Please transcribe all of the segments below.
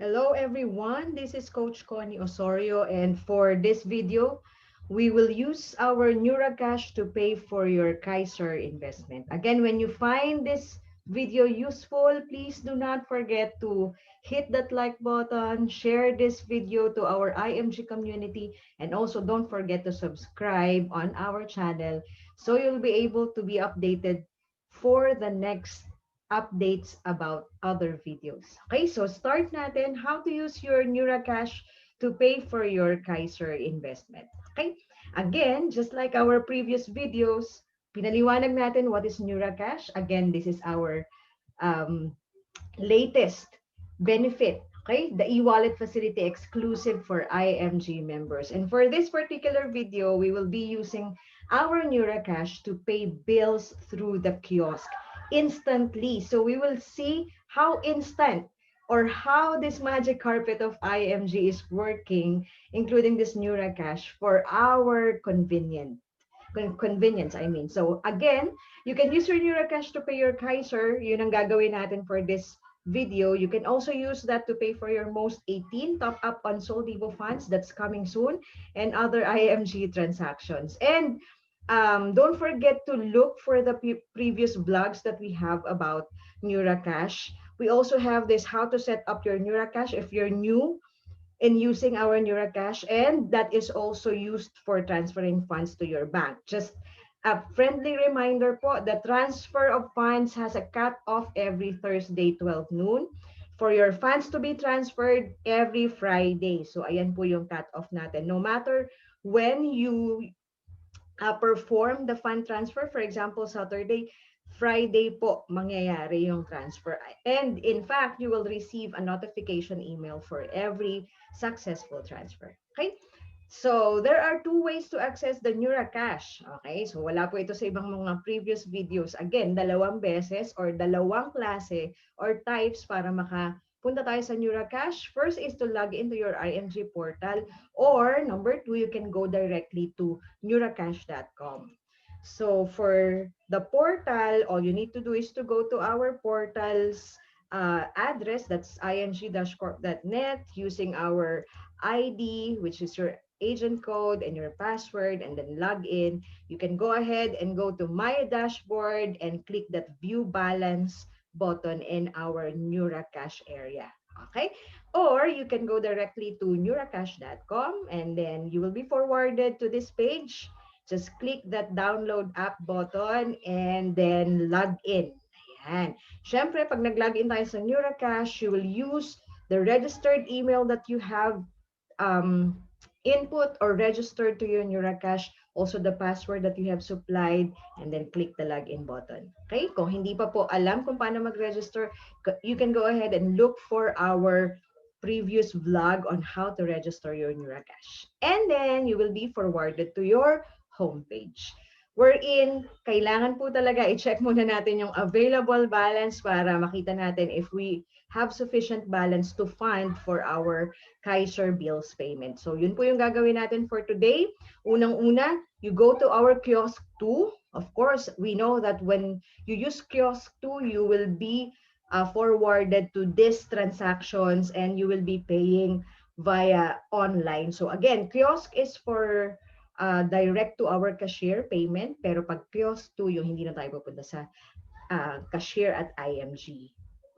Hello everyone, this is Coach Connie Osorio, and for this video, we will use our Neuracash to pay for your Kaiser investment. Again, when you find this video useful, please do not forget to hit that like button, share this video to our IMG community, and also don't forget to subscribe on our channel so you'll be able to be updated for the next updates about other videos. Okay, so start natin how to use your Neuracash to pay for your Kaiser investment. Okay, again, just like our previous videos, pinaliwanag natin what is Neuracash. Again, this is our um, latest benefit. Okay, the e-wallet facility exclusive for IMG members. And for this particular video, we will be using our Neuracash to pay bills through the kiosk instantly. So we will see how instant or how this magic carpet of IMG is working, including this Neuracash for our convenience, I mean. So again, you can use your Neuracash to pay your Kaiser. Yun ang gagawin natin for this video. You can also use that to pay for your most 18 top up on Soldivo funds that's coming soon and other IMG transactions. And don't forget to look for the previous blogs that we have about Neuracash. We also have this how to set up your Neuracash if you're new in using our Neuracash, and that is also used for transferring funds to your bank. Just a friendly reminder po, the transfer of funds has a cut-off every Thursday, 12 noon. For your funds to be transferred every Friday. So, ayan po yung cut-off natin. No matter when you perform the fund transfer, for example, Saturday, Friday po mangyayari yung transfer. And in fact, you will receive a notification email for every successful transfer. Okay? So, there are two ways to access the Neuracash. Okay? So, wala po ito sa ibang mga previous videos. Again, dalawang beses or dalawang klase or types para makapunta tayo sa Neuracash. First is to log into your IMG portal, or number two, you can go directly to neuracash.com. So, for the portal, all you need to do is to go to our portal's address, that's img-corp.net, using our ID, which is your agent code and your password, and then log in. You can go ahead and go to my dashboard and click that view balance button in our Neuracash area. Okay? Or you can go directly to neuracash.com, and then you will be forwarded to this page. Just click that download app button and then log in. Ayan. Siyempre, pag nag-log in tayo sa Neuracash, you will use the registered email that you have um, input or registered to your Neuracash, also the password that you have supplied, and then click the login button. Okay? Kung hindi pa po alam kung paano mag-register, you can go ahead and look for our previous vlog on how to register your Neuracash. And then you will be forwarded to your homepage. Wherein, kailangan po talaga i-check muna natin yung available balance para makita natin if we have sufficient balance to fund for our Kaiser bills payment. So, yun po yung gagawin natin for today. Unang-una, you go to our kiosk 2. Of course, we know that when you use kiosk 2, you will be forwarded to these transactions and you will be paying via online. So, again, kiosk is for direct to our cashier payment, pero pag kiosk 2, yung hindi na tayo pupunta sa cashier at IMG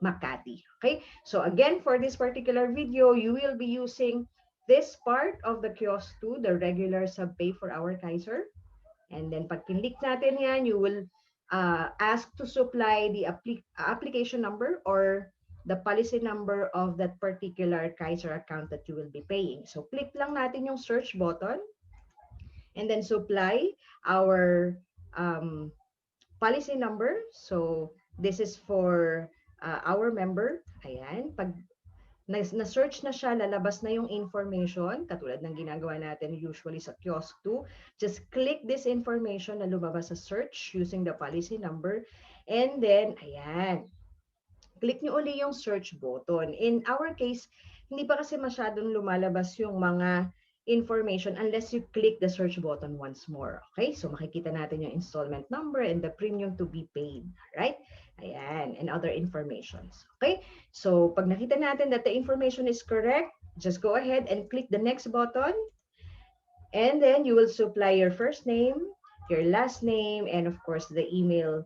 Makati. Okay? So again, for this particular video, you will be using this part of the kiosk 2, the regular subpay for our Kaiser. And then pag kinlik natin yan, you will ask to supply the application number or the policy number of that particular Kaiser account that you will be paying. So click lang natin yung search button and then supply our policy number. So this is for our member. Ayan. Pag na-search na siya, lalabas na yung information, katulad ng ginagawa natin usually sa kiosk 2. Just click this information na lumabas sa search using the policy number. And then, ayan. Click nyo uli yung search button. In our case, hindi pa kasi masyadong lumalabas yung mga information unless you click the search button once more. Okay? So makikita natin yung installment number and the premium to be paid. Right? Ayan, and other informations. Okay? So, pag nakita natin that the information is correct, just go ahead and click the next button. And then you will supply your first name, your last name, and of course, the email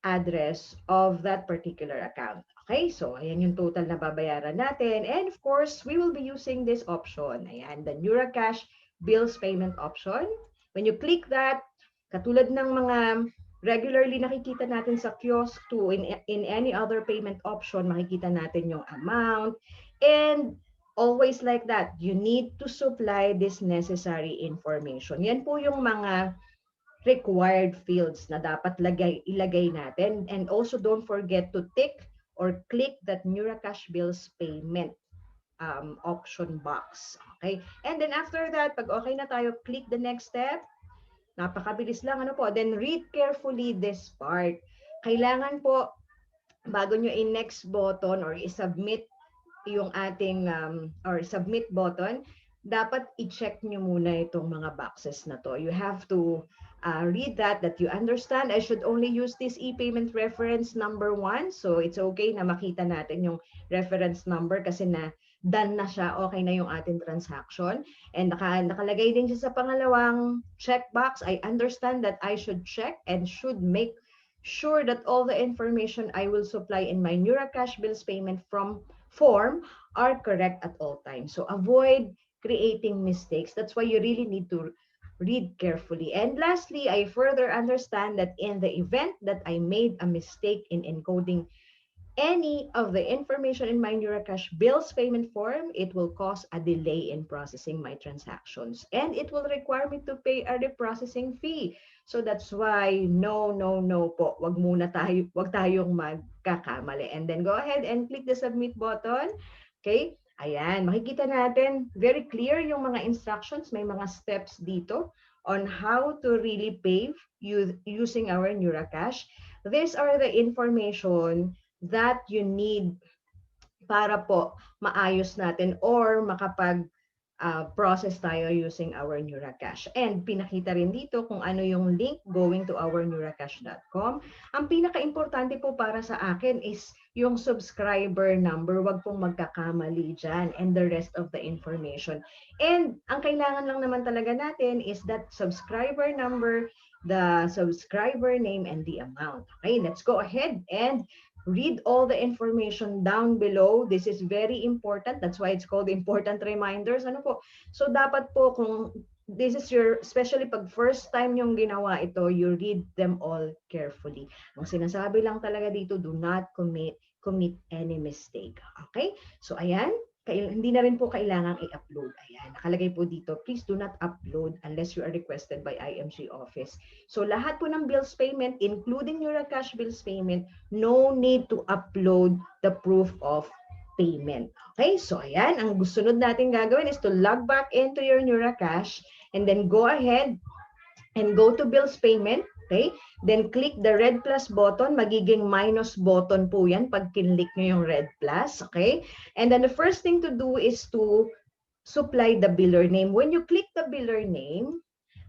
address of that particular account. Okay, so ayan yung total na babayaran natin. And of course, we will be using this option. Ayan, the Neura Cash bills payment option. When you click that, katulad ng mga regularly nakikita natin sa kiosk to in any other payment option, makikita natin yung amount. And always like that, you need to supply this necessary information. Yan po yung mga required fields na dapat ilagay natin. And also don't forget to tick or click that Neuracash bills payment option box. Okay? And then after that, pag okay na tayo, click the next step. Napakabilis lang, ano po. Then read carefully this part. Kailangan po, bago nyo i-next button or i-submit yung ating or submit button, dapat i-check nyo muna itong mga boxes na to. You have to read that you understand I should only use this e-payment reference number 1. So it's okay na makita natin yung reference number kasi na done na siya, okay na yung ating transaction. And nakalagay din siya sa pangalawang checkbox. I understand that I should check and should make sure that all the information I will supply in my Neuracash bills payment form are correct at all times. So avoid creating mistakes. That's why you really need to read carefully. And lastly, I further understand that in the event that I made a mistake in encoding any of the information in my Neuracash bills payment form, it will cause a delay in processing my transactions. And it will require me to pay a reprocessing fee. So that's why, no po. Wag tayong magkakamali. And then go ahead and click the submit button. Okay? Ayan, makikita natin, very clear yung mga instructions. May mga steps dito on how to really pay using our Neuracash. These are the information that you need para po maayos natin or makapag process tayo using our Neuracash. And pinakita rin dito kung ano yung link going to our neuracash.com. Ang pinaka-importante po para sa akin is yung subscriber number. Wag pong magkakamali dyan and the rest of the information. And ang kailangan lang naman talaga natin is that subscriber number, the subscriber name, and the amount. Okay, let's go ahead and read all the information down below. This is very important. That's why it's called important reminders. Ano po? So dapat po kung this is your, especially pag first time yung ginawa ito, you read them all carefully. Ang sinasabi lang talaga dito, do not commit any mistake. Okay? So ayan, hindi na rin po kailangang i-upload. Ayan, nakalagay po dito, please do not upload unless you are requested by IMG office. So lahat po ng bills payment, including Neuracash bills payment, no need to upload the proof of payment. Okay, so ayan, ang sunod natin gagawin is to log back into your Neuracash and then go ahead and go to bills payment. Okay? Then click the red plus button. Magiging minus button po yan pag kinlik nyo yung red plus. Okay? And then the first thing to do is to supply the biller name. When you click the biller name,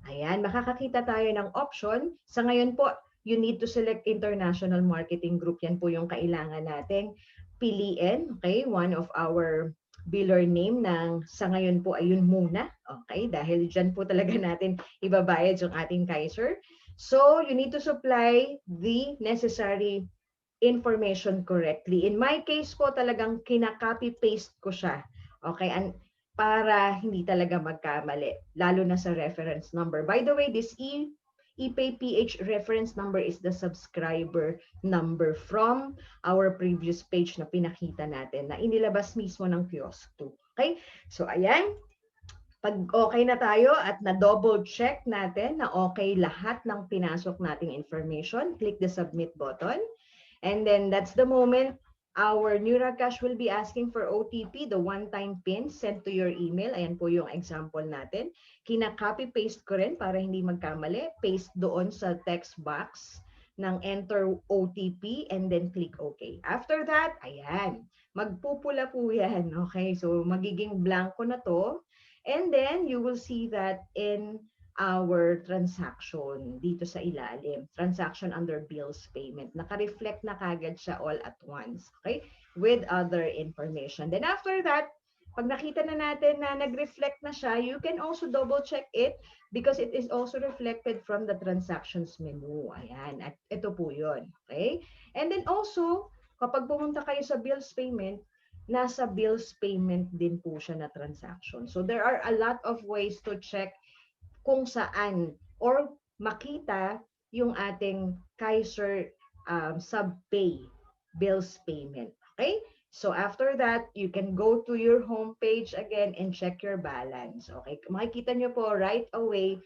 ayan, makakakita tayo ng option. Sa ngayon po, you need to select International Marketing Group. Yan po yung kailangan nating piliin. Okay? One of our biller name ng sa ngayon po ayun muna. Okay? Dahil dyan po talaga natin ibabayad yung ating Kaiser. So, you need to supply the necessary information correctly. In my case po, talagang kinaka-copy-paste ko siya. Okay? Para hindi talaga magkamali. Lalo na sa reference number. By the way, this ePayPH reference number is the subscriber number from our previous page na pinakita natin na inilabas mismo ng kiosk 2. Okay? So, ayan. Pag okay na tayo at na-double check natin na okay lahat ng pinasok nating information, click the submit button. And then that's the moment our Neuracash will be asking for OTP, the one-time PIN sent to your email. Ayan po yung example natin. Kina-copy-paste ko rin para hindi magkamali. Paste doon sa text box ng enter OTP and then click OK. After that, ayan, magpupula po yan. Okay, so magiging blanco na to. And then you will see that in our transaction dito sa ilalim. Transaction under bills payment. Naka-reflect na kagad siya all at once. Okay? With other information. Then after that, pag nakita na natin na nag-reflect na siya, you can also double check it because it is also reflected from the transactions menu. Ayan. At ito po yun. Okay? And then also, kapag pumunta kayo sa bills payment, nasa bills payment din po siya na transaction. So there are a lot of ways to check kung saan or makita yung ating Kaiser sub-pay bills payment. Okay? So after that, you can go to your homepage again and check your balance. Okay? Makikita nyo po right away,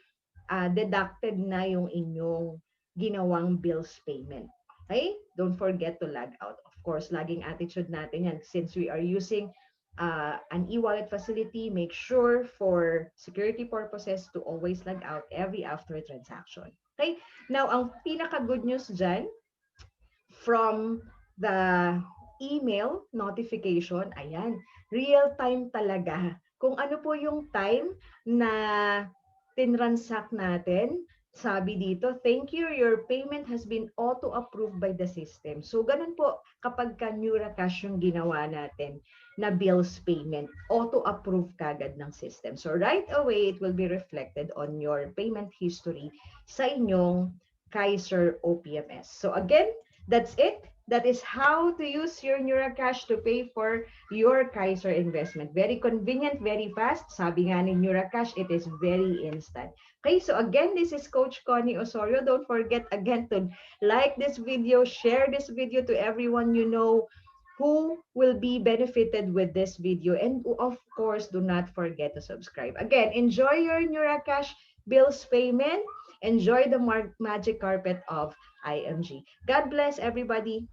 deducted na yung inyong ginawang bills payment. Okay? Don't forget to log out. Of course, laging attitude natin yan. Since we are using an e-wallet facility, make sure for security purposes to always log out every after transaction. Okay? Now, ang pinaka-good news dyan, from the email notification, ayan, real-time talaga. Kung ano po yung time na tinransact natin, sabi dito, thank you, your payment has been auto-approved by the system. So, ganun po kapag ka Neuracash yung ginawa natin na bills payment, auto-approve kagad ng system. So, right away, it will be reflected on your payment history sa inyong Kaiser OPMS. So, again, that's it. That is how to use your Neuracash to pay for your Kaiser investment. Very convenient, very fast. Sabi nga ni Neuracash, it is very instant. Okay, so again, this is Coach Connie Osorio. Don't forget again to like this video, share this video to everyone you know who will be benefited with this video. And of course, do not forget to subscribe. Again, enjoy your Neuracash bills payment. Enjoy the magic carpet of IMG. God bless everybody.